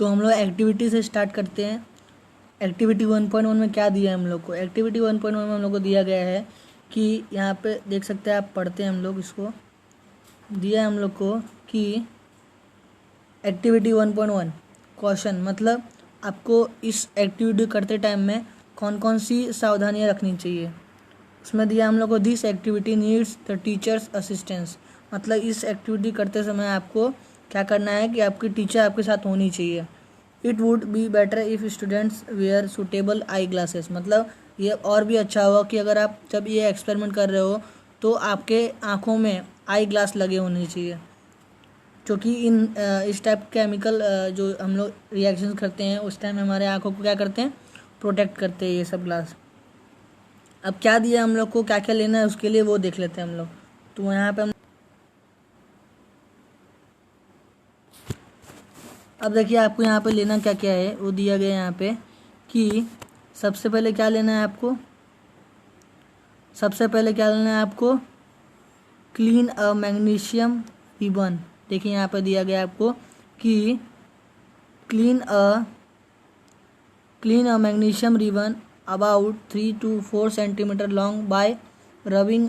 तो हम लोग एक्टिविटी से स्टार्ट करते हैं। एक्टिविटी 1.1 में क्या दिया है हम लोग को? एक्टिविटी 1.1 में हम लोग को दिया गया है कि यहाँ पे देख सकते हैं, आप पढ़ते हैं हम लोग इसको, दिया है हम लोग को कि एक्टिविटी 1.1 क्वेश्चन, मतलब आपको इस एक्टिविटी करते टाइम में कौन कौन सी सावधानियाँ रखनी चाहिए। उसमें दिया हम लोग को this activity needs the teachers assistance, मतलब इस एक्टिविटी करते समय आपको क्या करना है कि आपकी टीचर आपके साथ होनी चाहिए। It would be better if students wear suitable eye glasses, मतलब ये और भी अच्छा होगा कि अगर आप जब ये एक्सपेरिमेंट कर रहे हो तो आपके आँखों में आई ग्लास लगे होने चाहिए, क्योंकि इस टाइप केमिकल जो हम लोग रिएक्शन करते हैं उस टाइम हमारे आँखों को क्या करते हैं, प्रोटेक्ट करते हैं ये सब ग्लास। अब क्या दिया हम लोग को, क्या क्या लेना है उसके लिए वो देख लेते हैं हम लोग। तो यहाँ पे हम अब देखिए आपको यहाँ पे लेना क्या क्या है, वो दिया गया है यहाँ पे कि सबसे पहले क्या लेना है आपको, सबसे पहले क्या लेना है आपको, क्लीन अ मैग्नीशियम रिबन। देखिए यहाँ पे दिया गया है आपको कि clean a magnesium ribbon about 3 to 4 centimetre long bye rubbing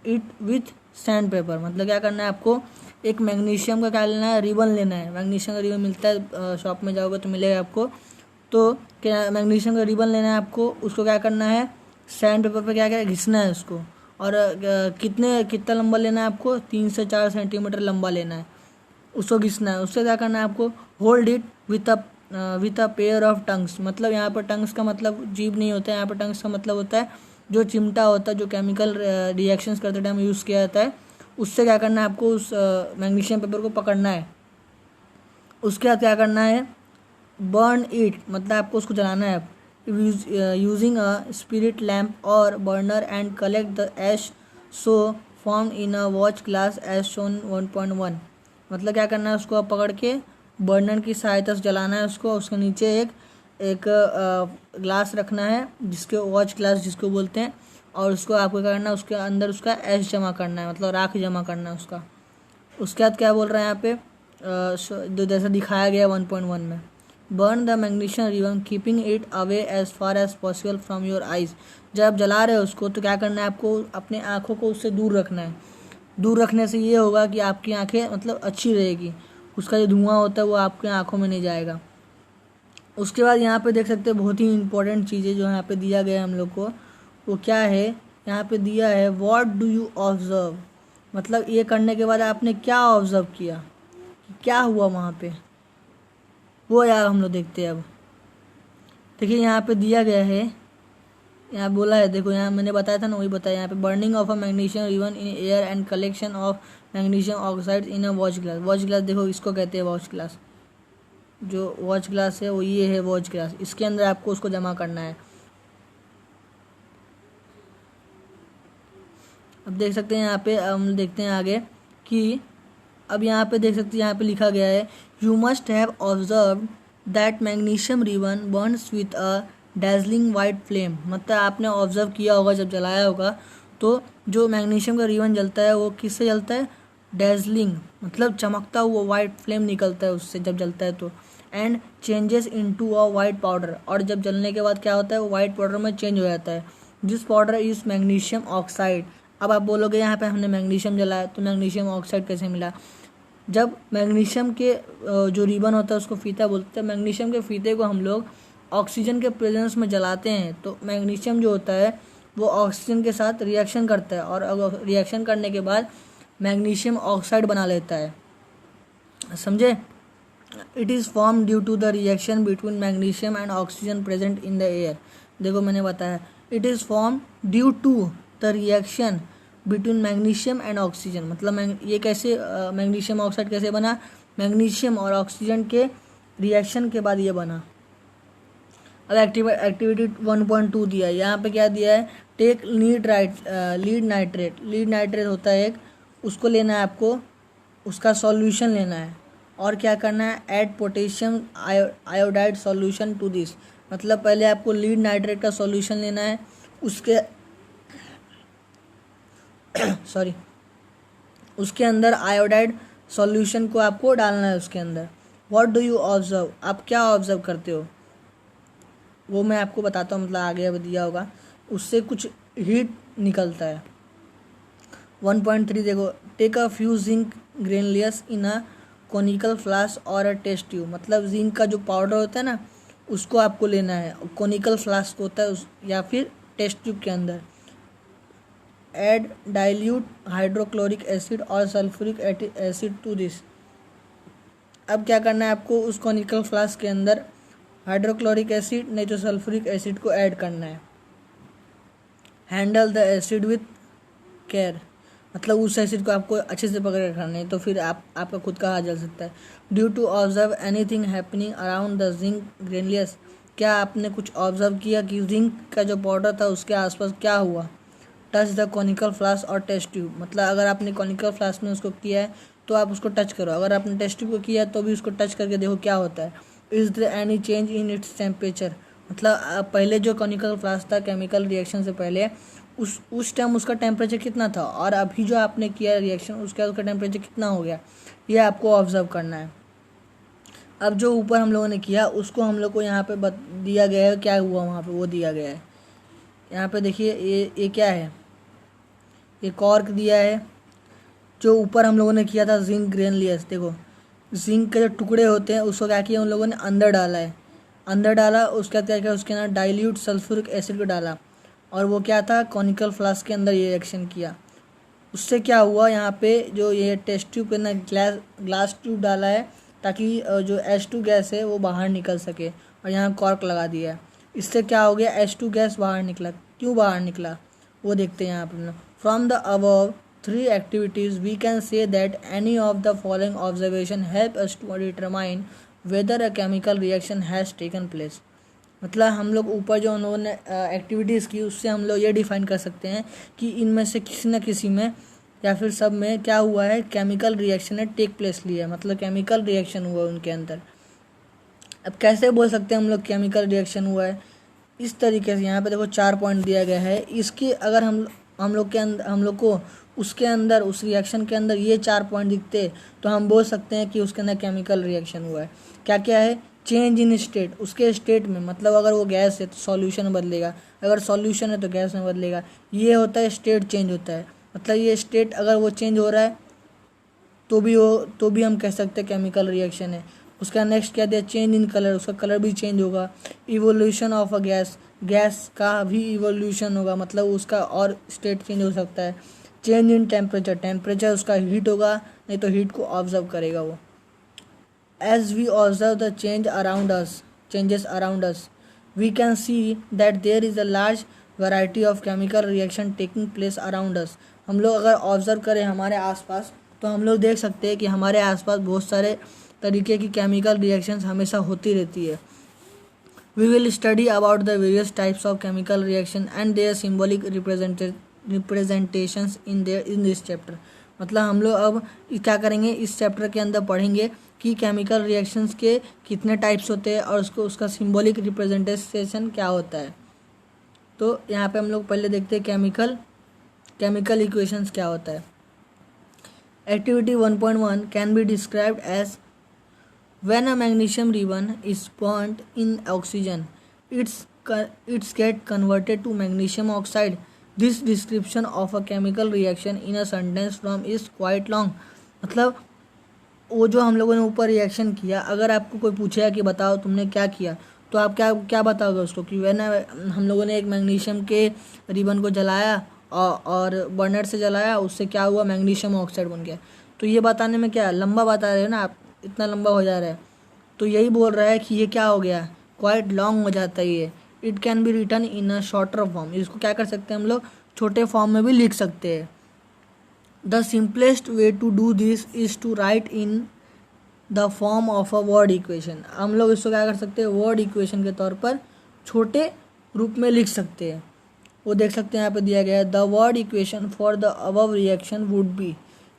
it with sand paper. मतलब क्या करना है आपको, एक मैग्नीशियम का क्या लेना है, रिबन लेना है। मैग्नीशियम का रिबन मिलता है, शॉप में जाओगे तो मिलेगा आपको। तो क्या मैग्नीशियम का रिबन लेना है आपको, उसको क्या करना है, सैंड पेपर पे क्या क्या घिसना है उसको। और कितना लंबा लेना है आपको, 3 से 4 सेंटीमीटर लंबा लेना है, उसको घिसना है। उससे क्या करना है आपको, hold it with a pair of tongues. मतलब यहाँ पर टंग्स का मतलब जीभ नहीं होता है, यहाँ पर टंग्स का मतलब होता है जो चिमटा होता है, जो केमिकल रिएक्शंस करते टाइम यूज़ किया जाता है, उससे क्या करना है आपको, उस मैग्नीशियम पेपर को पकड़ना है। उसके बाद क्या करना है, बर्न इट, मतलब आपको उसको जलाना है यूजिंग अ स्पिरिट लैम्प और burner and collect the ash so form in a watch glass as shown 1.1। मतलब क्या करना है, उसको आप पकड़ के बर्नर की सहायता से जलाना है उसको। उसके नीचे एक ग्लास रखना है जिसके वॉच ग्लास जिसको बोलते हैं, और उसको आपको क्या करना है, उसके अंदर उसका ऐश जमा करना है, मतलब राख जमा करना है उसका। उसके बाद क्या बोल रहे हैं यहाँ पे, जो जैसा दिखाया गया 1.1 में, burn the magnesium ribbon keeping it away as far as possible from your eyes. जब आप जला रहे हो उसको तो क्या करना है आपको, अपने आँखों को उससे दूर रखना है। दूर रखने से ये होगा कि आपकी आंखें मतलब अच्छी रहेगी, उसका जो धुआं होता है वो आपके आँखों में नहीं जाएगा। उसके बाद यहाँ पे देख सकते हैं बहुत ही इंपॉर्टेंट चीज़ें जो यहाँ पे दिया गया है हम लोग को, वो क्या है, यहाँ पे दिया है व्हाट डू यू ऑब्जर्व। मतलब ये करने के बाद आपने क्या ऑब्जर्व किया, कि क्या हुआ वहाँ पे, वो यार हम लोग देखते हैं। अब देखिए यहाँ पे दिया गया है, यहाँ बोला है, देखो यहाँ मैंने बताया था ना, वही बताया यहाँ पे, burning of a magnesium ribbon in air and collection of magnesium oxide in a watch glass. Watch glass देखो इसको कहते हैं वॉच ग्लास, जो वॉच ग्लास है वो ये है वॉच ग्लास, इसके अंदर आपको उसको जमा करना है। अब देख सकते हैं यहाँ पे, हम देखते हैं आगे कि अब यहाँ पे देख सकते हैं, यहाँ पे लिखा गया है you must have observe that magnesium ribbon Burns with a dazzling white flame. मतलब आपने ऑब्जर्व किया होगा जब जलाया होगा तो जो मैग्नीशियम का रिबन जलता है वो किससे जलता है, डैजलिंग, मतलब चमकता हुआ वाइट फ्लेम निकलता है उससे जब जलता है तो, and changes into a white powder, और जब जलने के बाद क्या होता है वो वाइट पाउडर में चेंज हो जाता है। This powder is magnesium oxide. अब आप बोलोगे यहाँ पे हमने मैग्नीशियम जलाया तो मैग्नीशियम ऑक्साइड कैसे मिला। जब मैग्नीशियम के जो रिबन होता है उसको फीता बोलते हैं, मैग्नीशियम के फीते को हम लोग ऑक्सीजन के प्रेजेंस में जलाते हैं तो मैग्नीशियम जो होता है वो ऑक्सीजन के साथ रिएक्शन करता है, और रिएक्शन करने के बाद मैग्नीशियम ऑक्साइड बना लेता है, समझे। It is form due to the reaction between magnesium and oxygen present in the air. देखो मैंने बताया, it is form due to the reaction between magnesium and oxygen. मतलब ये कैसे मैग्नीशियम ऑक्साइड कैसे बना, मैग्नीशियम और ऑक्सीजन के रिएक्शन के बाद ये बना। अब एक्टिविटी 1.2 दिया है, यहाँ पे क्या दिया है, टेक लीड नाइट्रेट होता है एक, उसको लेना है आपको, उसका सॉल्यूशन लेना है। और क्या करना है, add potassium iodide solution to this. मतलब पहले आपको लीड नाइट्रेट का सॉल्यूशन लेना है, उसके उसके अंदर आयोडाइड सॉल्यूशन को आपको डालना है उसके अंदर। व्हाट डू यू ऑब्जर्व, आप क्या ऑब्जर्व करते हो, वो मैं आपको बताता हूँ, मतलब आगे अब दिया होगा। उससे कुछ हीट निकलता है। 1.3 देखो, take a few zinc granules in a conical flask और अ टेस्ट ट्यूब, मतलब जिंक का जो पाउडर होता है ना उसको आपको लेना है, कोनिकल फ्लास्क होता है उस या फिर टेस्ट ट्यूब के अंदर। ऐड डाइल्यूट हाइड्रोक्लोरिक एसिड और सल्फ्यूरिक एसिड टू दिस। अब क्या करना है आपको, उस कोनिकल फ्लास्क के अंदर हाइड्रोक्लोरिक एसिड नहीं तो सल्फ्यूरिक एसिड को ऐड करना है। Handle the acid with care, मतलब उस एसिड को आपको अच्छे से पकड़ के रखना है, तो फिर आपका खुद का हाथ जल सकता है। Due to observe anything happening around the zinc granules, क्या आपने कुछ ऑब्जर्व किया कि जिंक का जो पाउडर था उसके आसपास क्या हुआ। टच द कॉनिकल फ्लास्क और टेस्ट ट्यूब, मतलब अगर आपने कॉनिकल फ्लास्क में उसको किया है तो आप उसको टच करो, अगर आपने टेस्ट ट्यूब को किया है तो भी उसको टच करके देखो क्या होता है। Is there any change in its temperature, मतलब पहले जो कॉनिकल फ्लास्क था केमिकल रिएक्शन से पहले उस टाइम उसका टेम्परेचर कितना था, और अभी जो आपने किया रिएक्शन उसका टेम्परेचर कितना हो गया, ये आपको ऑब्जर्व करना है। अब जो ऊपर हम लोगों ने किया उसको हम लोग को यहाँ पे दिया गया है, क्या हुआ वहाँ पे वो दिया गया है। यहाँ पे देखिए ये क्या है, ये कॉर्क दिया है। जो ऊपर हम लोगों ने किया था जिंक ग्रेनुलियस, देखो जिंक के जो टुकड़े होते हैं उसको क्या किया उन लोगों ने अंदर डाला है, अंदर डाला उसके बाद क्या किया उसके अंदर डाइल्यूट सल्फ्यूरिक एसिड को डाला, और वो क्या था कॉनिकल फ्लास्क के अंदर ये रिएक्शन किया। उससे क्या हुआ, यहाँ पे जो ये टेस्ट ट्यूब के अंदर ग्लास ट्यूब डाला है ताकि जो H2 गैस है वो बाहर निकल सके, और यहाँ कॉर्क लगा दिया है। इससे क्या हो गया, H2 गैस बाहर निकला। क्यों बाहर निकला वो देखते हैं यहाँ पर। From the above 3 activities we can say that any of the following observation help us to determine whether a chemical reaction has taken place, मतलब हम लोग ऊपर जो उन्होंने एक्टिविटीज़ की उससे हम लोग ये डिफाइन कर सकते हैं कि इनमें से किसी न किसी में या फिर सब में क्या हुआ है, केमिकल रिएक्शन ने टेक प्लेस लिया है, मतलब केमिकल रिएक्शन हुआ उनके अंदर। अब कैसे बोल सकते हैं हम लोग केमिकल रिएक्शन हुआ है, इस तरीके से। यहाँ पे देखो 4 पॉइंट दिया गया है, इसकी अगर हम लोग के अंदर हम लोग को उसके अंदर उस रिएक्शन के अंदर ये 4 पॉइंट दिखते तो हम बोल सकते हैं कि उसके अंदर केमिकल रिएक्शन हुआ है। क्या क्या है, चेंज इन स्टेट, उसके स्टेट में, मतलब अगर वो गैस है तो सॉल्यूशन में बदलेगा, अगर सॉल्यूशन है तो गैस में बदलेगा, ये होता है स्टेट चेंज होता है। मतलब ये स्टेट अगर वो चेंज हो रहा है तो भी हम कह सकते हैं केमिकल रिएक्शन है। उसका नेक्स्ट क्या दिया, चेंज इन कलर, उसका कलर भी चेंज होगा। Evolution of a gas, gas का भी इवोल्यूशन होगा, मतलब उसका और स्टेट चेंज हो सकता है। चेंज इन टेम्परेचर, टेम्परेचर उसका हीट होगा, नहीं तो हीट को ऑब्जर्व करेगा वो। As we observe the changes around us we can see that there is a large variety of chemical reaction taking place around us. हम लोग अगर ऑब्जर्व करें हमारे आसपास तो हम लोग देख सकते हैं कि हमारे आसपास बहुत सारे तरीके की केमिकल रिएक्शंस हमेशा होती रहती है। We will study about the various types of chemical reaction and their symbolic representations in this chapter, मतलब हम लोग अब क्या करेंगे, इस चैप्टर के अंदर पढ़ेंगे कि केमिकल रिएक्शंस के कितने टाइप्स होते हैं और उसका सिम्बॉलिक रिप्रेजेंटेशन क्या होता है। तो यहाँ पे हम लोग पहले देखते हैं केमिकल इक्वेशंस क्या होता है। Activity 1.1 can be described as when a magnesium ribbon is burnt in oxygen it's get converted to magnesium oxide. This description of a chemical reaction in a sentence form is quite long, मतलब वो जो हम लोगों ने ऊपर reaction किया, अगर आपको कोई पूछेगा कि बताओ तुमने क्या किया तो आप क्या क्या बताओगे उसको कि वह ना हम लोगों ने एक मैग्नीशियम के रिबन को जलाया और बर्नर से जलाया, उससे क्या हुआ, मैग्नीशियम ऑक्साइड बन गया। तो ये बताने में क्या लंबा बता रहे हो ना आप, इतना लंबा हो जा रहा है, तो यही बोल रहा है कि ये क्या हो गया, क्वाइट लॉन्ग हो जाता है ये। It can be written in a shorter form, इसको क्या कर सकते हैं हम लोग, छोटे फॉर्म में भी लिख सकते हैं। The simplest way to do this is to write in the form of a word equation. हम लोग इसको क्या कर सकते हैं, वर्ड इक्वेशन के तौर पर छोटे रूप में लिख सकते हैं। वो देख सकते हैं यहाँ पे दिया गया है, the word equation for the above reaction would be,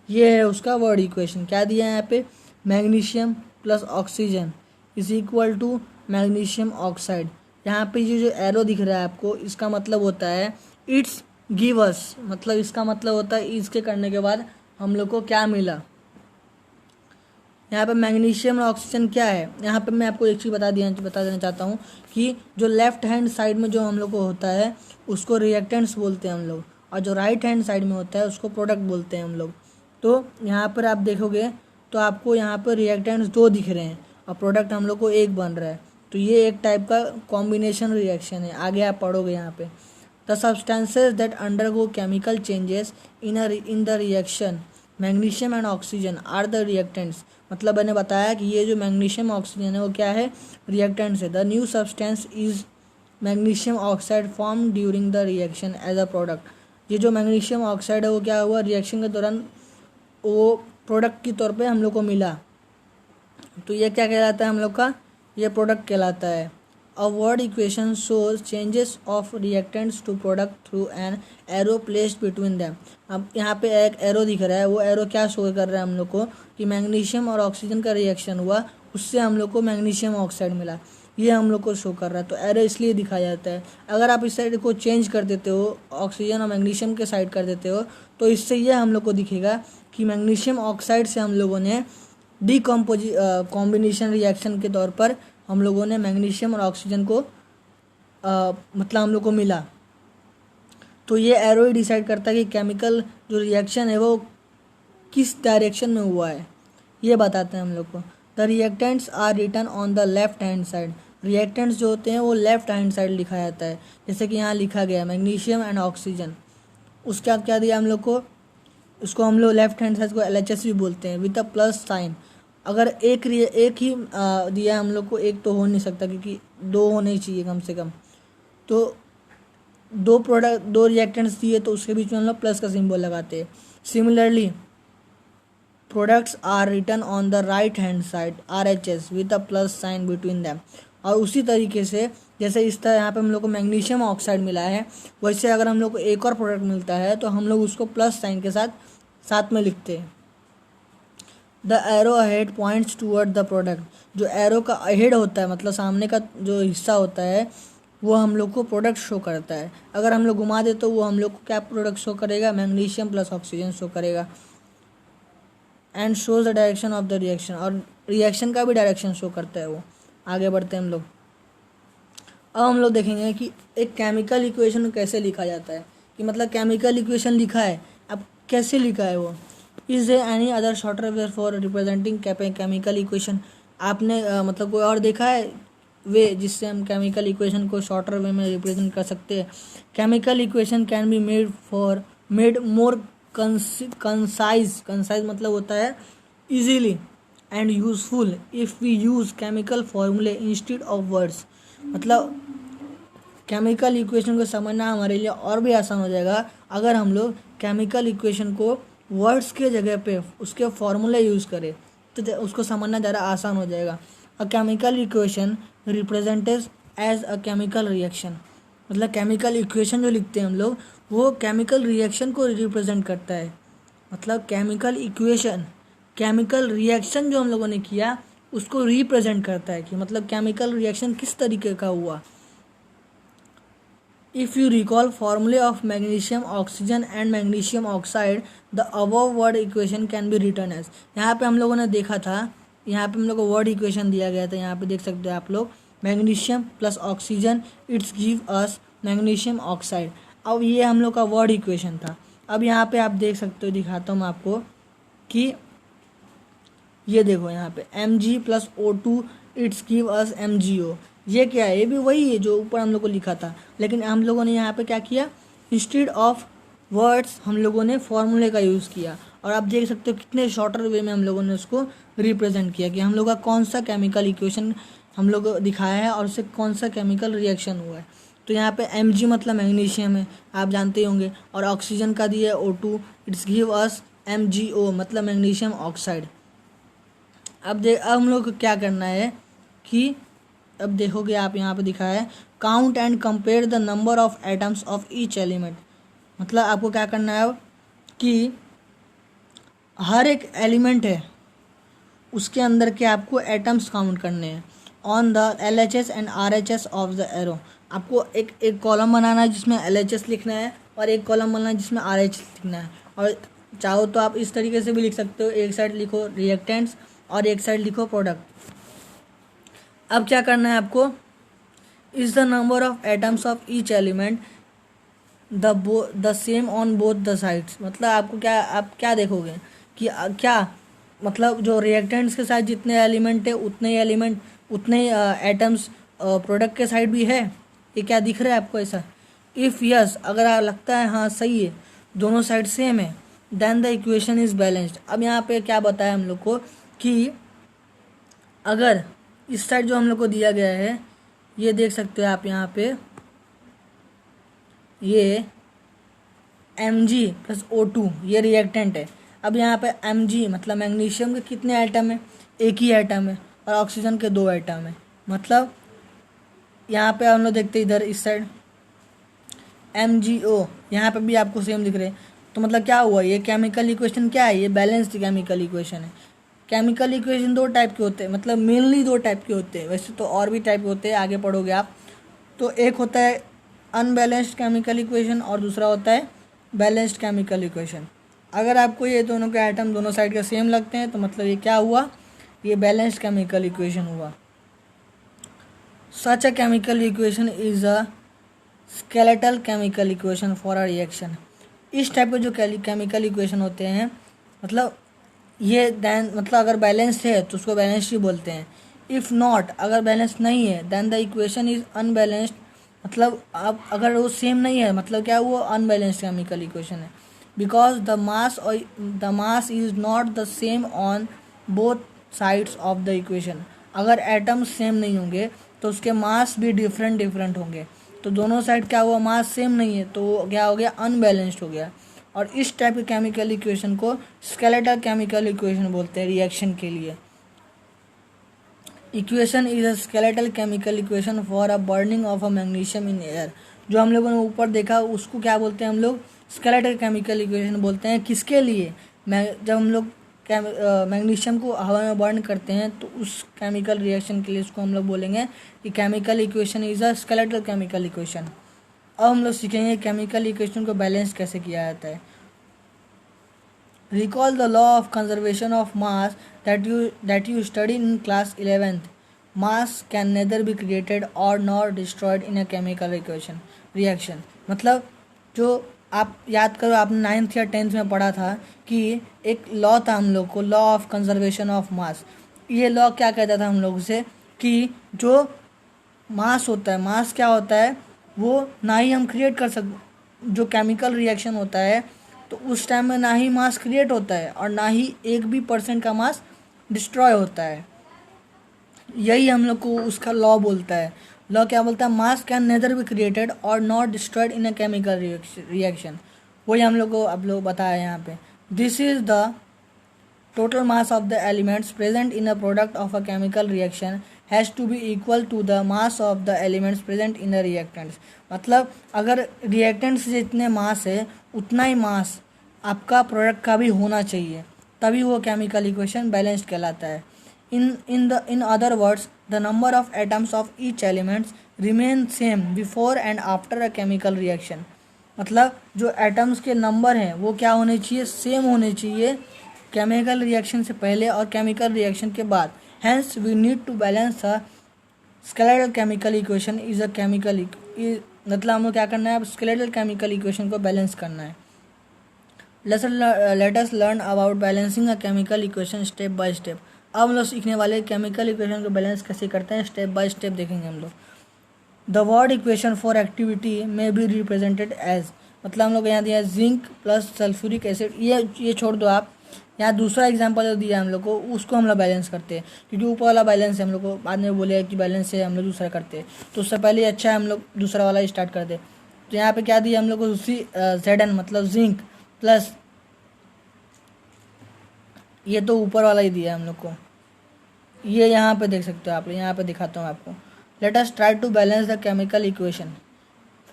ये है उसका वर्ड इक्वेशन। क्या दिया है यहाँ पे, magnesium plus oxygen is equal to magnesium oxide. यहाँ पे ये जो एरो दिख रहा है आपको, इसका मतलब होता है इट्स गिव अस, मतलब इसका मतलब होता है इसके करने के बाद हम लोग को क्या मिला। यहाँ पे मैग्नीशियम और ऑक्सीजन क्या है, यहाँ पे मैं आपको एक चीज़ बता देना चाहता हूँ कि जो लेफ्ट हैंड साइड में जो हम लोग को होता है उसको रिएक्टेंट्स बोलते हैं हम लोग, और जो राइट हैंड साइड में होता है उसको प्रोडक्ट बोलते हैं हम लोग। तो यहाँ पर आप देखोगे तो आपको यहाँ पर रिएक्टेंट्स 2 दिख रहे हैं और प्रोडक्ट हम लोग को 1 बन रहा है। तो ये एक टाइप का कॉम्बिनेशन रिएक्शन है, आगे आप पढ़ोगे यहाँ पे। The substances that undergo chemical changes in the reaction magnesium and oxygen are the reactants. मतलब मैंने बताया कि ये जो मैग्नीशियम ऑक्सीजन है वो क्या है, रिएक्टेंट्स है। The new substance is magnesium oxide form during the reaction as a product. ये जो मैग्नीशियम ऑक्साइड है वो क्या हुआ, रिएक्शन के दौरान वो प्रोडक्ट के तौर पे हम लोग को मिला। तो ये क्या कहलाता है हम लोग का, ये प्रोडक्ट कहलाता है। A word equation shows changes of reactants to product through an arrow placed between them. अब यहाँ पे एक एरो दिख रहा है, वो एरो क्या शो कर रहा है हम लोग को कि मैग्नीशियम और ऑक्सीजन का रिएक्शन हुआ, उससे हम लोग को मैग्नीशियम ऑक्साइड मिला, ये हम लोग को शो कर रहा है। तो एरो इसलिए दिखाया जाता है। अगर आप इस साइड को चेंज कर देते हो, ऑक्सीजन और मैग्नीशियम के साइड कर देते हो, तो इससे ये हम लोग को दिखेगा कि मैग्नीशियम ऑक्साइड से हम लोगों ने कॉम्बिनेशन रिएक्शन के तौर पर हम लोगों ने मैग्नीशियम और ऑक्सीजन को मतलब हम लोग को मिला। तो ये एरो ही डिसाइड करता है कि केमिकल जो रिएक्शन है वो किस डायरेक्शन में हुआ है, ये बताते हैं हम लोग को। The reactants are written on the left hand side. Reactants जो होते हैं वो लेफ्ट हैंड साइड लिखा जाता है, जैसे कि यहाँ लिखा गया मैग्नीशियम एंड ऑक्सीजन। उसके बाद क्या दिया हम लोग को, उसको हम लोग लेफ्ट हैंड साइड को LHS भी बोलते हैं विद अ प्लस साइन। अगर एक ही दिया हम लोग को, एक तो हो नहीं सकता क्योंकि 2 होने ही चाहिए कम से कम। तो 2 रिएक्टेंट्स दिए तो उसके बीच में हम लोग प्लस का सिंबल लगाते हैं। Similarly products are written on the right hand side RHS with a plus sign between them. और उसी तरीके से जैसे इस तरह यहाँ पे हम लोग को मैग्नीशियम ऑक्साइड मिला है, वैसे अगर हम लोग को एक और प्रोडक्ट मिलता है तो हम लोग उसको प्लस साइन के साथ में लिखते हैं। The arrow ahead points toward the product. जो एरो का अहेड होता है मतलब सामने का जो हिस्सा होता है वो हम लोग को प्रोडक्ट शो करता है। अगर हम लोग घुमा दे तो वो हम लोग को क्या प्रोडक्ट शो करेगा, मैग्नीशियम प्लस ऑक्सीजन शो करेगा। And shows the direction of the reaction, और रिएक्शन का भी डायरेक्शन शो करता है वो। आगे बढ़ते हैं हम लोग। अब हम लोग देखेंगे कि एक केमिकल इक्वेशन कैसे लिखा जाता है, कि मतलब केमिकल इक्वेशन लिखा है, अब कैसे लिखा है वो। Is there any other shorter way for representing chemical equation. आपने मतलब कोई और देखा है वे जिससे हम केमिकल इक्वेशन को शॉर्टर वे में रिप्रेजेंट कर सकते हैं। Chemical equation can be made more concise मतलब होता है easily and useful if we use chemical formulae instead of words. मतलब केमिकल इक्वेशन को समझना हमारे लिए और भी आसान हो जाएगा अगर हम लोग केमिकल इक्वेशन को वर्ड्स के जगह पे उसके फॉर्मूले यूज़ करें, तो उसको समझना ज़्यादा आसान हो जाएगा। A chemical equation represented as a chemical reaction. मतलब केमिकल इक्वेशन जो लिखते हैं हम लोग वो केमिकल रिएक्शन को रिप्रेजेंट करता है। मतलब केमिकल इक्वेशन केमिकल रिएक्शन जो हम लोगों ने किया उसको रिप्रेजेंट करता है कि मतलब केमिकल रिएक्शन किस तरीके का हुआ। If you recall formulae of magnesium oxygen and magnesium oxide, the above word equation can be written as। यहाँ पे हम लोगों ने देखा था, यहाँ पे हम लोग को वर्ड इक्वेशन दिया गया था, यहाँ पे देख सकते हो आप लोग magnesium plus oxygen it's give us magnesium oxide. अब ये हम लोग का वर्ड इक्वेशन था। अब यहाँ पे आप देख सकते हो, दिखाता हूँ आपको कि ये देखो यहाँ पे Mg plus O2 it's give us MgO। ये क्या है, ये भी वही है जो ऊपर हम लोग को लिखा था, लेकिन हम लोगों ने यहाँ पे क्या किया, इंस्टेड ऑफ वर्ड्स हम लोगों ने फॉर्मूले का यूज़ किया। और आप देख सकते हो कितने शॉर्टर वे में हम लोगों ने उसको रिप्रेजेंट किया कि हम लोग का कौन सा केमिकल इक्वेशन हम लोग दिखाया है और उससे कौन सा केमिकल रिएक्शन हुआ है। तो यहाँ पे Mg मतलब मैग्नीशियम है, आप जानते ही होंगे, और ऑक्सीजन का दिया है O2 it's give us MgO मतलब मैग्नीशियम ऑक्साइड। अब हम लोग को क्या करना है कि अब देखोगे आप यहाँ पे दिखा है count and compare the number of atoms of each element. मतलब आपको क्या करना है कि हर एक एलिमेंट है उसके अंदर के आपको एटम्स काउंट करने हैं on the LHS and RHS of the arrow. आपको एक कॉलम बनाना है जिसमें LHS लिखना है और एक कॉलम बनाना है जिसमें RHS लिखना है। और चाहो तो आप इस तरीके से भी लिख सकते हो, एक साइड लिखो रिएक्टेंट्स और एक साइड लिखो प्रोडक्ट। अब क्या करना है आपको, is the number of atoms of each element the same on both the sides. मतलब आपको क्या, आप क्या देखोगे कि क्या मतलब जो रिएक्टेंट्स के साथ जितने एलिमेंट है उतने ही एटम्स प्रोडक्ट के साइड भी है। ये क्या दिख रहा है आपको ऐसा? इफ़ यस, अगर लगता है हाँ सही है, दोनों साइड सेम है, then the equation is balanced. अब यहाँ पे क्या बताया हम लोग को कि अगर इस साइड जो हम लोग को दिया गया है, ये देख सकते हो आप यहाँ पे, ये Mg+O2 ये रिएक्टेंट है। अब यहाँ पे Mg मतलब मैग्नीशियम के कितने एटम है? एक ही एटम है, और ऑक्सीजन के 2 एटम है। मतलब यहाँ पे हम लोग देखते हैं इधर इस साइड MgO, यहाँ पे भी आपको सेम दिख रहे हैं। तो मतलब क्या हुआ, ये केमिकल इक्वेशन क्या है? ये बैलेंस्ड केमिकल इक्वेशन है। केमिकल इक्वेशन 2 टाइप के होते हैं, मतलब मेनली 2 टाइप के होते हैं, वैसे तो और भी टाइप के होते हैं, आगे पढ़ोगे आप। तो एक होता है अनबैलेंस्ड केमिकल इक्वेशन और दूसरा होता है बैलेंस्ड केमिकल इक्वेशन। अगर आपको ये दोनों के आइटम दोनों साइड के सेम लगते हैं तो मतलब ये क्या हुआ, ये बैलेंस्ड केमिकल इक्वेशन हुआ। Such a chemical equation is a skeletal chemical equation for a reaction. इस टाइप के जो केमिकल इक्वेशन होते हैं, मतलब ये देन मतलब अगर बैलेंस्ड है तो उसको बैलेंस्ड ही बोलते हैं। इफ़ नॉट, अगर बैलेंस नहीं है, then the equation is unbalanced. मतलब आप अगर वो सेम नहीं है, मतलब क्या वो अनबैलेंस्ड केमिकल इक्वेशन है। Because the mass is not the same on both sides of the equation. अगर एटम्स सेम नहीं होंगे तो उसके मास भी डिफरेंट होंगे। तो दोनों साइड क्या हुआ, मास सेम नहीं है, तो क्या हो गया, अनबैलेंस्ड हो गया। और इस टाइप के केमिकल इक्वेशन को स्केलेटल केमिकल इक्वेशन बोलते हैं रिएक्शन के लिए। Equation is a skeletal chemical equation for a burning of a magnesium in air. जो हम लोगों ने ऊपर देखा उसको क्या बोलते हैं हम लोग, स्केलेटल केमिकल इक्वेशन बोलते हैं। किसके लिए? जब हम लोग मैग्नीशियम को हवा में बर्न करते हैं तो उस केमिकल रिएक्शन के लिए उसको हम लोग बोलेंगे कि chemical equation is a skeletal chemical equation. अब हम लोग सीखेंगे केमिकल इक्वेशन को बैलेंस कैसे किया जाता है। Recall the law of conservation of mass that you studied in class 11th. Mass can neither be created or nor destroyed in a chemical reaction. मतलब जो आप याद करो, आपने 9th या 10th में पढ़ा था कि एक लॉ था हम लोग को, law of conservation of mass. ये लॉ क्या कहता था हम लोग से कि जो मास होता है, मास क्या होता है, वो ना ही हम क्रिएट कर सकते, जो केमिकल रिएक्शन होता है तो उस टाइम में ना ही मास क्रिएट होता है और ना ही 1% का मास डिस्ट्रॉय होता है। यही हम लोग को उसका लॉ बोलता है। लॉ क्या बोलता है, mass can neither be created और not destroyed in a chemical reaction. वही हम लोग को आप लोग बताया यहाँ पे। This is the total mass of the elements present in a product of a chemical reaction has to be equal to the mass of the elements present in the reactants। मतलब अगर reactants जितने मास है उतना ही मास आपका product का भी होना चाहिए, तभी वो केमिकल इक्वेशन बैलेंस्ड कहलाता है। In other words, the number of atoms of each elements remain same before and after a chemical reaction। मतलब जो एटम्स के नंबर हैं वो क्या होने चाहिए, सेम होने चाहिए केमिकल रिएक्शन से पहले और केमिकल रिएक्शन के बाद। Hence we need to balance a skeletal chemical equation is a chemical, मतलब हमें क्या करना है, स्केलेटल केमिकल इक्वेशन को बैलेंस करना है। Let us learn about balancing a chemical equation step by step. अब हम लोग सीखने वाले केमिकल इक्वेशन को बैलेंस कैसे करते हैं, स्टेप बाय स्टेप देखेंगे हम लोग। The word equation for activity में बी रिप्रेजेंटेड एज, मतलब हम लोग यहाँ दिया जिंक प्लस सल्फ्यूरिक एसिड। ये छोड़ दो आप, यहाँ दूसरा एग्जांपल जो दिया हम लोग को उसको हम लोग बैलेंस करते हैं, क्योंकि ऊपर वाला बैलेंस है, हम लोग को बाद में बोले कि बैलेंस है, हम लोग दूसरा करते हैं, तो उससे पहले अच्छा है हम लोग दूसरा वाला स्टार्ट करते। तो यहाँ पे क्या दिया हम लोग को, दूसरी Zn मतलब जिंक प्लस, ये तो ऊपर वाला ही दिया हम लोग को, ये यहाँ पे देख सकते हो आप, यहाँ पे दिखाता हूँ आपको। Let us try to balance the chemical equation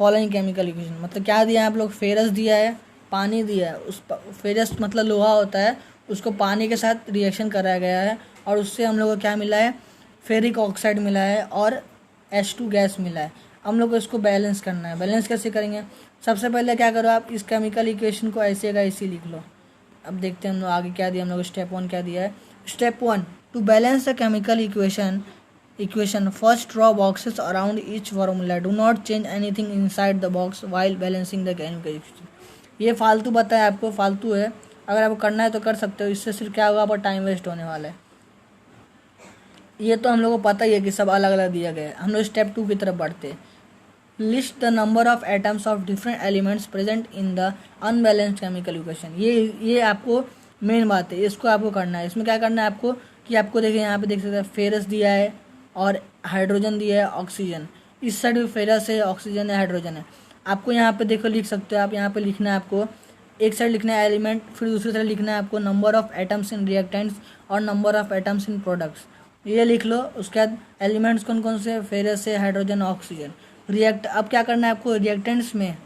following chemical equation. मतलब क्या दिया है आप लोग, फेरस दिया है, पानी दिया है। उस फेरस मतलब लोहा होता है, उसको पानी के साथ रिएक्शन कराया गया है और उससे हम लोग को क्या मिला है, फेरिक ऑक्साइड मिला है और H2 गैस मिला है। हम लोग को इसको बैलेंस करना है। बैलेंस कैसे करेंगे, सबसे पहले क्या करो आप, इस केमिकल इक्वेशन को ऐसे का ऐसे लिख लो। अब देखते हैं हम लोग आगे क्या दिया, हम लोग स्टेप 1 क्या दिया है। Step 1, to balance the chemical equation first draw boxes around each formula. Do not change anything inside the box while balancing the chemical equation. ये फालतू बताया आपको, फालतू है, अगर आपको करना है तो कर सकते हो, इससे सिर्फ क्या होगा, आपका टाइम वेस्ट होने वाला है। ये तो हम लोग को पता ही है कि सब अलग अलग दिया गया है। हम लोग स्टेप 2 की तरफ बढ़ते हैं। List the number of atoms of different elements present in the unbalanced chemical equation. ये आपको मेन बात है, इसको आपको करना है। इसमें क्या करना है आपको कि आपको देखिए यहाँ पे देख सकते हैं फेरस दिया है और हाइड्रोजन दिया है, ऑक्सीजन, इस साइड भी फेरस है, ऑक्सीजन है, हाइड्रोजन है। आपको यहाँ पे देखो लिख सकते हो आप, यहाँ पे लिखना है आपको, एक साइड लिखना है एलिमेंट, फिर दूसरी साइड लिखना है आपको number of atoms in reactants और number of atoms in products. ये लिख लो। उसके बाद एलिमेंट्स कौन कौन से, फेरस से, हाइड्रोजन, ऑक्सीजन। अब क्या करना है आपको, रिएक्टेंट्स में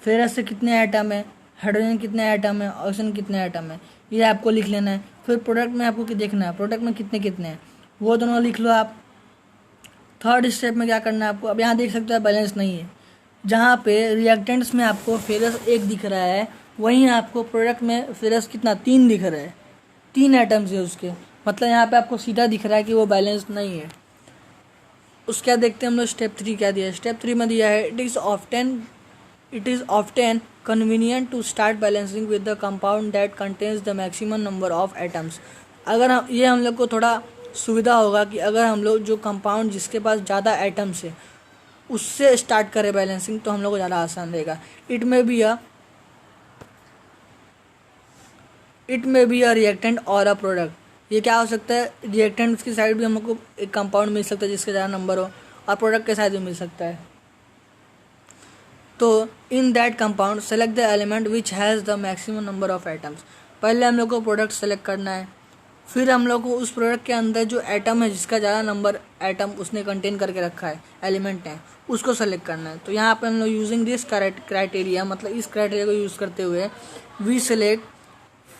फेरस से कितने एटम है, हाइड्रोजन कितने एटम है, ऑक्सीजन कितने एटम है, ये आपको लिख लेना है। फिर प्रोडक्ट में आपको देखना है प्रोडक्ट में कितने कितने हैं, वो दोनों लिख लो आप। थर्ड स्टेप में क्या करना है आपको, अब यहाँ देख सकते हो बैलेंस नहीं है, जहाँ पे रिएक्टेंट्स में आपको फेरस 1 दिख रहा है, वहीं आपको प्रोडक्ट में फेरस कितना 3 दिख रहा है, 3 एटम्स है उसके, मतलब यहाँ पे आपको सीधा दिख रहा है कि वो बैलेंस नहीं है। उसके बाद देखते हैं हम लोग स्टेप 3 क्या दिया है। स्टेप 3 में दिया है it is often convenient to start balancing with the compound that contains the maximum number of atoms. अगर हम लोग को थोड़ा सुविधा होगा कि अगर हम लोग जो कंपाउंड जिसके पास ज़्यादा एटम्स है उससे स्टार्ट करें बैलेंसिंग, तो हम लोग को ज़्यादा आसान रहेगा। It may be a reactant और अ प्रोडक्ट। ये क्या हो सकता है, रिएक्टेंट की साइड भी हम लोग को एक कंपाउंड मिल सकता है जिसके ज़्यादा नंबर हो, और प्रोडक्ट के साइड भी मिल सकता है। तो in that compound select the element which has the maximum number of atoms. पहले हम लोग को प्रोडक्ट सेलेक्ट करना है, फिर हम लोग को उस प्रोडक्ट के अंदर जो एटम है जिसका ज़्यादा नंबर एटम उसने कंटेन करके रखा है, एलिमेंट है, उसको सेलेक्ट करना है। तो यहाँ पे हम लोग यूजिंग दिस क्राइटेरिया, मतलब इस क्राइटेरिया को यूज़ करते हुए वी सेलेक्ट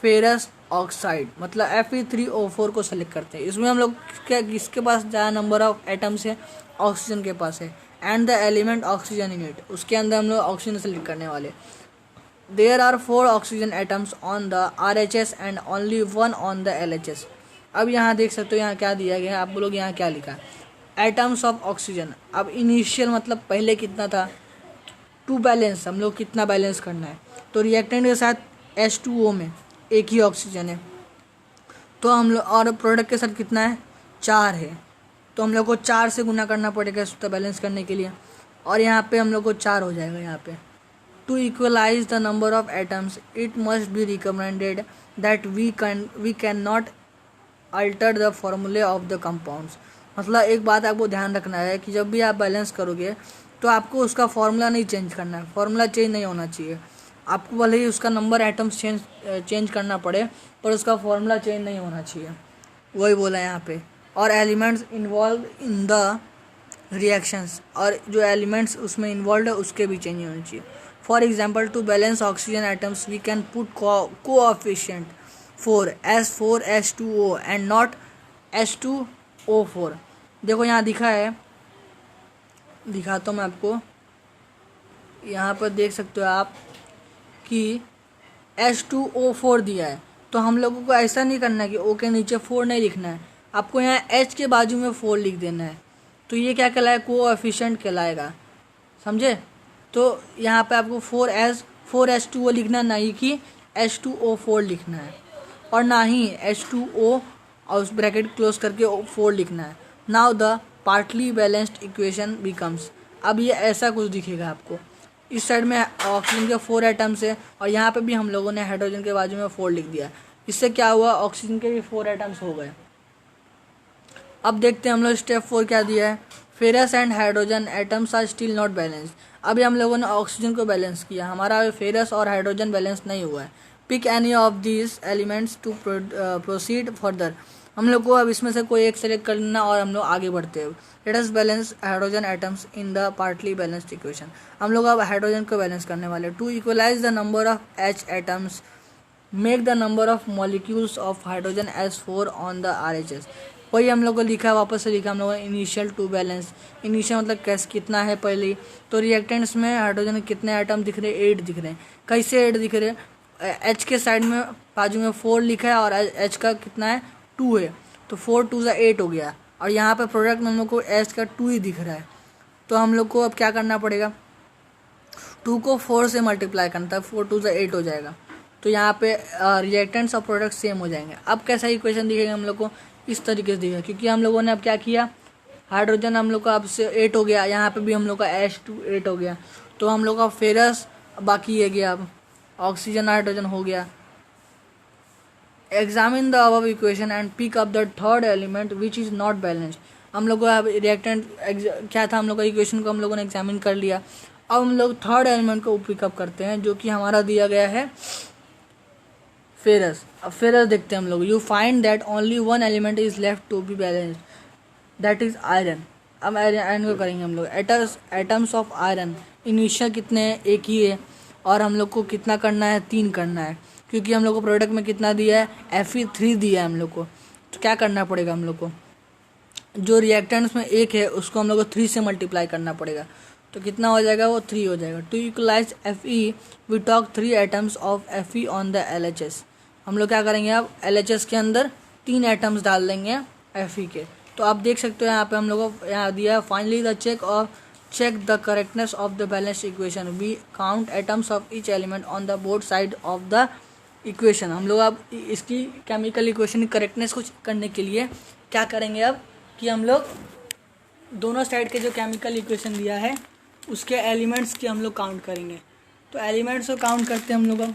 फेरस ऑक्साइड, मतलब Fe3O4 को सेलेक्ट करते हैं। इसमें हम लोग किसके पास ज़्यादा नंबर ऑफ एटम्स है, ऑक्सीजन के पास है, and the element oxygen in it, उसके अंदर हम लोग ऑक्सीजन सेलेक्ट करने वाले। There are 4 oxygen atoms on the RHS and only 1 on the LHS। अब यहाँ देख सकते हो यहाँ क्या दिया गया है, आप लोग यहाँ क्या लिखा है, एटम्स ऑफ ऑक्सीजन। अब इनिशियल मतलब पहले कितना था, 2 बैलेंस, हम लोग कितना बैलेंस करना है, तो रिएक्टेंट के साथ H2O में एक ही ऑक्सीजन है, तो हम लोग, और प्रोडक्ट के साथ कितना है, 4 है, तो हम लोग को 4 से गुना करना पड़ेगा इसको बैलेंस करने के लिए, और यहाँ पे हम लोग को 4 हो जाएगा यहाँ पे। To equalize the number of atoms it must be recommended that we can not alter the formulae of the compounds. मतलब एक बात आपको ध्यान रखना है कि जब भी आप बैलेंस करोगे तो आपको उसका फॉर्मूला नहीं चेंज करना है, फॉर्मूला चेंज नहीं होना चाहिए। आपको भले ही उसका नंबर एटम्स चेंज करना पड़े पर उसका फॉर्मूला चेंज नहीं होना चाहिए, वही बोला यहाँ पे। और elements involve in the reactions, और जो एलिमेंट्स उसमें इन्वॉल्व है उसके भी चेंज होनी चाहिए। For example to balance oxygen atoms we can put coefficient 4 as 4H2O and not H2O4। देखो यहाँ दिखाता हूँ मैं आपको, यहाँ पर देख सकते हो आप कि H2O4 दिया है, तो हम लोगों को ऐसा नहीं करना है कि O के नीचे 4 नहीं लिखना है, आपको यहाँ H के बाजू में 4 लिख देना है, तो ये क्या कहलाएगा, कोएफिशिएंट कहलाएगा, समझे। तो यहाँ पे आपको 4H2O लिखना, नहीं कि H2O4 लिखना है, और ना ही H2O और उस ब्रैकेट क्लोज करके 4 लिखना है। Now the partly balanced equation becomes, अब ये ऐसा कुछ दिखेगा आपको, इस साइड में ऑक्सीजन के 4 एटम्स है और यहाँ पे भी हम लोगों ने हाइड्रोजन के बाजू में 4 लिख दिया। इससे क्या हुआ, ऑक्सीजन के भी 4 एटम्स हो गए। अब देखते हैं हम लोग स्टेप 4 क्या दिया है। Ferrous and hydrogen atoms are still not balance. अभी हम लोगों ने ऑक्सीजन को बैलेंस किया, हमारा फेरस और हाइड्रोजन बैलेंस नहीं हुआ है। Pick any of this elements to proceed further. हम लोग को अब इसमें से कोई एक सेलेक्ट करना और हम लोग आगे बढ़ते हैं। Let us balance hydrogen atoms in the partly balanced equation. हम लोग अब हाइड्रोजन को बैलेंस करने वाले। To equalize the number of H atoms make the number of molecules of hydrogen as 4 on the RHS। वही हम लोग को लिखा, वापस से लिखा हम लोगों ने इनिशियल टू बैलेंस। इनिशियल मतलब कैसे कितना है पहले, तो रिएक्टेंट्स में हाइड्रोजन के कितने आइटम दिख रहे हैं, 8 दिख रहे हैं। कैसे 8 दिख रहे हैं, H के साइड में बाजू में 4 लिखा है और H का कितना है 2 है, तो 4 2 ज़ा 8 हो गया, और यहाँ पे प्रोडक्ट में हम लोग को एच का 2 ही दिख रहा है। तो हम लोग को अब क्या करना पड़ेगा, 2 को 4 से मल्टीप्लाई करना था, 4 2 ज़ा 8 हो जाएगा। तो यहाँ पे रिएक्टेंट्स और प्रोडक्ट सेम हो जाएंगे। अब कैसा इक्वेशन दिखेगा हम लोग को, इस तरीके से दिखेगा, क्योंकि हम लोगों ने अब क्या किया, हाइड्रोजन हम लोग का अब से 8 हो गया, यहाँ पे भी हम लोग का H2 8 हो गया। तो हम लोग का फेरस बाकी है गया, अब ऑक्सीजन हाइड्रोजन हो गया। Examine the above equation and pick up the third element which is not balanced. हम लोग का रिएक्टेंट क्या था, हम लोग का इक्वेशन को हम लोगों ने एग्जामिन कर लिया। अब हम लोग थर्ड एलिमेंट को पिकअप करते हैं, जो कि हमारा दिया गया है फेरस। अब फेरस देखते हैं हम लोग। You find that only one element is left to be balanced, that is iron. अब आयरन को करेंगे हम लोग। एटम्स ऑफ आयरन इनिशियल कितने हैं, एक ही है, और हम लोग को कितना करना है, 3 करना है, क्योंकि हम लोग को प्रोडक्ट में कितना दिया है, Fe3 दिया है हम लोग को। तो क्या करना पड़ेगा हम लोग को, जो रिएक्टेंट्स में 1 है उसको हम लोग को 3 से मल्टीप्लाई करना पड़ेगा। तो कितना हो जाएगा, वो 3 हो जाएगा। To equalize Fe we take 3 atoms of Fe on the LHS। हम लोग क्या करेंगे, अब LHS के अंदर 3 एटम्स डाल देंगे Fe के। तो आप देख सकते हो यहाँ पे हम लोग को यहाँ दिया है, finally the check the correctness of the balanced equation, we count atoms of each element on the both side of the equation। हम लोग अब इसकी केमिकल इक्वेशन की करेक्टनेस को चेक करने के लिए क्या करेंगे, अब कि हम लोग दोनों साइड के जो केमिकल इक्वेशन दिया है उसके एलिमेंट्स की हम लोग काउंट करेंगे। तो एलिमेंट्स को काउंट करते हैं हम लोग। अब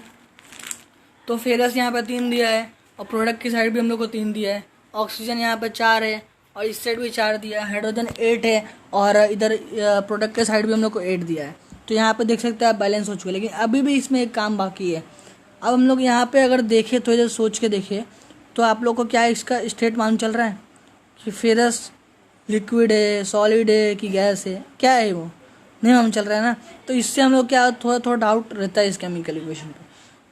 तो फेरस यहाँ पे 3 दिया है, और प्रोडक्ट की साइड भी हम लोग को 3 दिया है। ऑक्सीजन यहाँ पे 4 है, और इस साइड भी 4 दिया है। हाइड्रोजन 8 है, और इधर प्रोडक्ट के साइड भी हम लोग को 8 दिया है। तो यहाँ पे देख सकते हैं आप बैलेंस हो चुका है, लेकिन अभी भी इसमें एक काम बाकी है। अब हम लोग यहाँ पे अगर देखें, तो इधर सोच के देखें, तो आप लोग को क्या इसका स्टेट मालूम चल रहा है कि फेरस लिक्विड है, सॉलिड है कि गैस है, क्या है वो नहीं मालूम चल रहा है ना। तो इससे हम लोग क्या थोड़ा डाउट रहता है इस केमिकल इक्वेशन पे।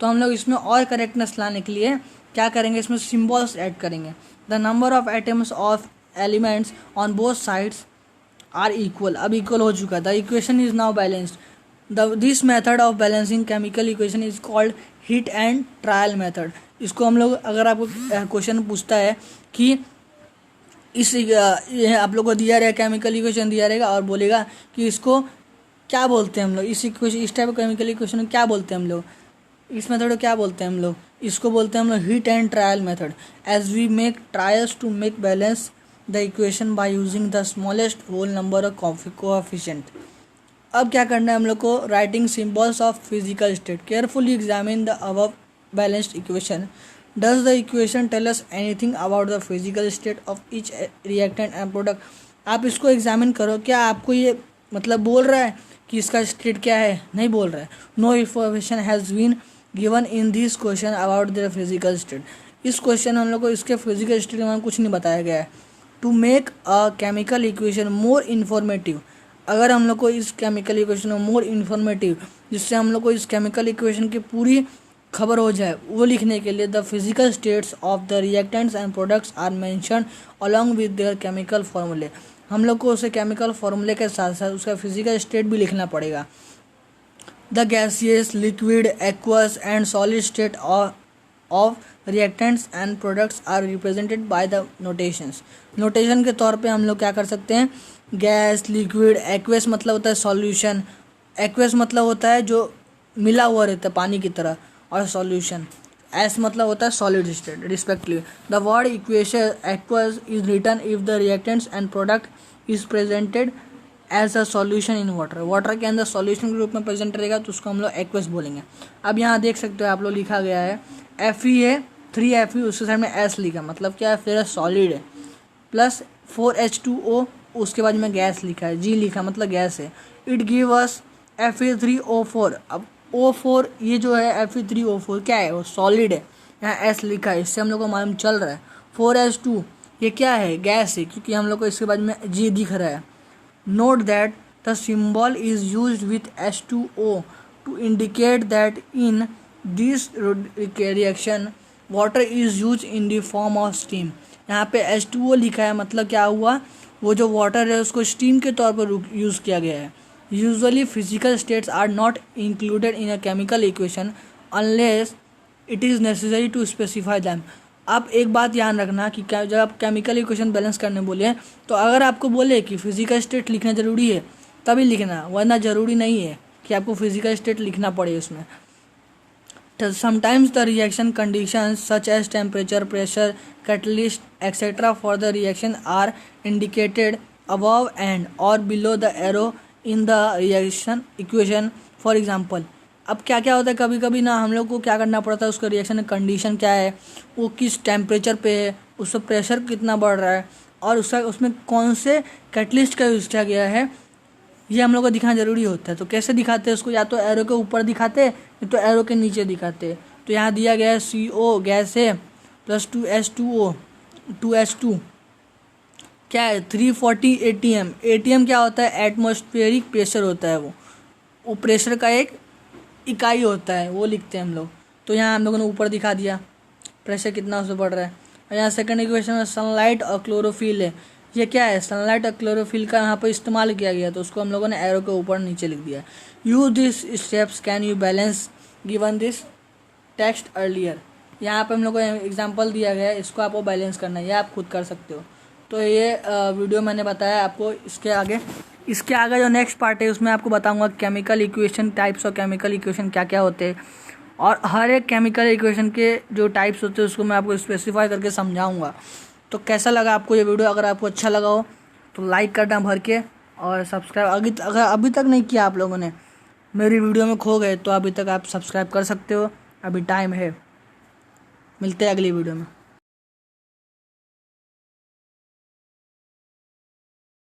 तो हम लोग इसमें और करेक्टनेस लाने के लिए क्या करेंगे, इसमें सिम्बॉल्स ऐड करेंगे। The number of atoms of elements on both sides are equal. अब इक्वल हो चुका है। The equation is now balanced. This method of balancing chemical equation is called hit and trial method. इसको हम लोग, अगर आपको क्वेश्चन पूछता है कि ये आप लोग को दिया रहेगा केमिकल इक्वेशन दिया रहेगा, और बोलेगा कि इसको क्या बोलते हैं हम लोग, इस इक्वेशन, इस टाइप का केमिकल इक्वेशन को क्या बोलते हैं हम लोग, इस मेथड को क्या बोलते हैं हम लोग, इसको बोलते हैं हम लोग hit and trial method. As we make trials to make balance the equation by using the smallest whole number of coefficient. अब क्या करना है हम लोग को, writing symbols of physical state. Carefully examine the above balanced equation. Does the equation tell us anything about the physical state of each reactant and product. आप इसको examine करो, क्या आपको ये मतलब बोल रहा है कि इसका स्टेट क्या है, नहीं बोल रहा है। No information has been given in this question about the physical state. इस क्वेश्चन में हम लोग को इसके फिजिकल स्टेट के बारे में कुछ नहीं बताया गया है। To make a chemical equation more informative, अगर हम लोग को इस केमिकल इक्वेशन में मोर इन्फॉर्मेटिव, जिससे हम लोग को इस केमिकल इक्वेशन की पूरी खबर हो जाए, वो लिखने के लिए the physical states of the reactants and products are mentioned along with their chemical formulae. हम लोग को उसे केमिकल फॉर्मूले के साथ साथ उसका फिजिकल स्टेट भी लिखना पड़ेगा। The gaseous, liquid, aqueous and solid state of reactants and products are represented by the notations. Notation के तौर पे हम लोग क्या कर सकते हैं, गैस, लिक्विड, एक्वस मतलब होता है सॉल्यूशन, एक्वस मतलब होता है जो मिला हुआ रहता है पानी की तरह, और सॉल्यूशन एस मतलब होता है solid state respectively. The word equation aqueous is written if the reactants and product is presented as a solution in water. Water के अंदर सॉल्यूशन के रूप में प्रेजेंट रहेगा, तो उसको हम लोग एक्वस बोलेंगे। अब यहाँ देख सकते हो आप लोग, लिखा गया है Fe है 3Fe, उसके साइड में S लिखा, मतलब क्या है, फिर सॉलिड है, प्लस 4H2O, उसके बाद में गैस लिखा है, G लिखा मतलब गैस है। It give us Fe3O4। अब O4 ये जो है Fe3O4 क्या है, वो सॉलिड है, यहाँ S लिखा है, इससे हम लोग को मालूम चल रहा है। 4H2 ये क्या है, गैस है, क्योंकि हम लोग को इसके बाद में G दिख रहा है। Note that the symbol is used with H2O to indicate that in this reaction water is used in the form of steam। यहाँ पे H2O लिखा है, मतलब क्या हुआ, वो जो वाटर है उसको स्टीम के तौर पर यूज़ किया गया है। Usually physical states are not included in a chemical equation unless it is necessary to specify them। आप एक बात ध्यान रखना कि जब आप केमिकल इक्वेशन बैलेंस करने बोले तो अगर आपको बोले कि फिजिकल स्टेट लिखना ज़रूरी है तभी लिखना, वरना ज़रूरी नहीं है कि आपको फिजिकल स्टेट लिखना पड़े उसमें। Sometimes the reaction conditions such as temperature, pressure, catalyst, etc. for the reaction are indicated above and or below the arrow in the reaction equation. For example, अब क्या क्या होता है, कभी कभी ना हम लोग को क्या करना पड़ता है, उसका रिएक्शन कंडीशन क्या है, वो किस टेम्परेचर पे है, उसका प्रेशर कितना बढ़ रहा है और उसमें कौन से कैटलिस्ट का यूज़ किया गया है, ये हम लोग को दिखाना ज़रूरी होता है। तो कैसे दिखाते हैं उसको, या तो एरो के ऊपर दिखाते हैं या तो एरो के नीचे दिखाते हैं। तो यहाँ दिया गया है CO गैस है प्लस 2H2O 2H2 क्या है 340 ATM। ATM क्या होता है, एटमॉस्फेरिक प्रेशर होता है, वो प्रेशर का एक इकाई होता है, वो लिखते हैं हम लोग। तो यहाँ हम लोगों ने ऊपर दिखा दिया प्रेशर कितना उसमें बढ़ रहा है। और यहाँ सेकंड इक्वेशन में सनलाइट और क्लोरोफिल है, ये क्या है, सनलाइट और क्लोरोफिल का यहाँ पर इस्तेमाल किया गया, तो उसको हम लोगों ने एरो के ऊपर नीचे लिख दिया। Use this steps can you balance given this text earlier. यहाँ पे हम लोग को एग्जांपल दिया गया है, इसको आपको बैलेंस करना है, ये आप खुद कर सकते हो। तो ये वीडियो मैंने बताया आपको। इसके आगे जो नेक्स्ट पार्ट है उसमें आपको बताऊंगा केमिकल इक्वेशन टाइप्स और केमिकल इक्वेशन क्या क्या होते हैं, और हर एक केमिकल इक्वेशन के जो टाइप्स होते हैं उसको मैं आपको स्पेसिफाई करके समझाऊंगा। तो कैसा लगा आपको ये वीडियो, अगर आपको अच्छा लगा हो तो लाइक करना भर के, और सब्सक्राइब अगर अभी तक नहीं किया आप लोगों ने, मेरी वीडियो में खो गए तो अभी तक आप सब्सक्राइब कर सकते हो, अभी टाइम है। मिलते हैं अगली वीडियो में।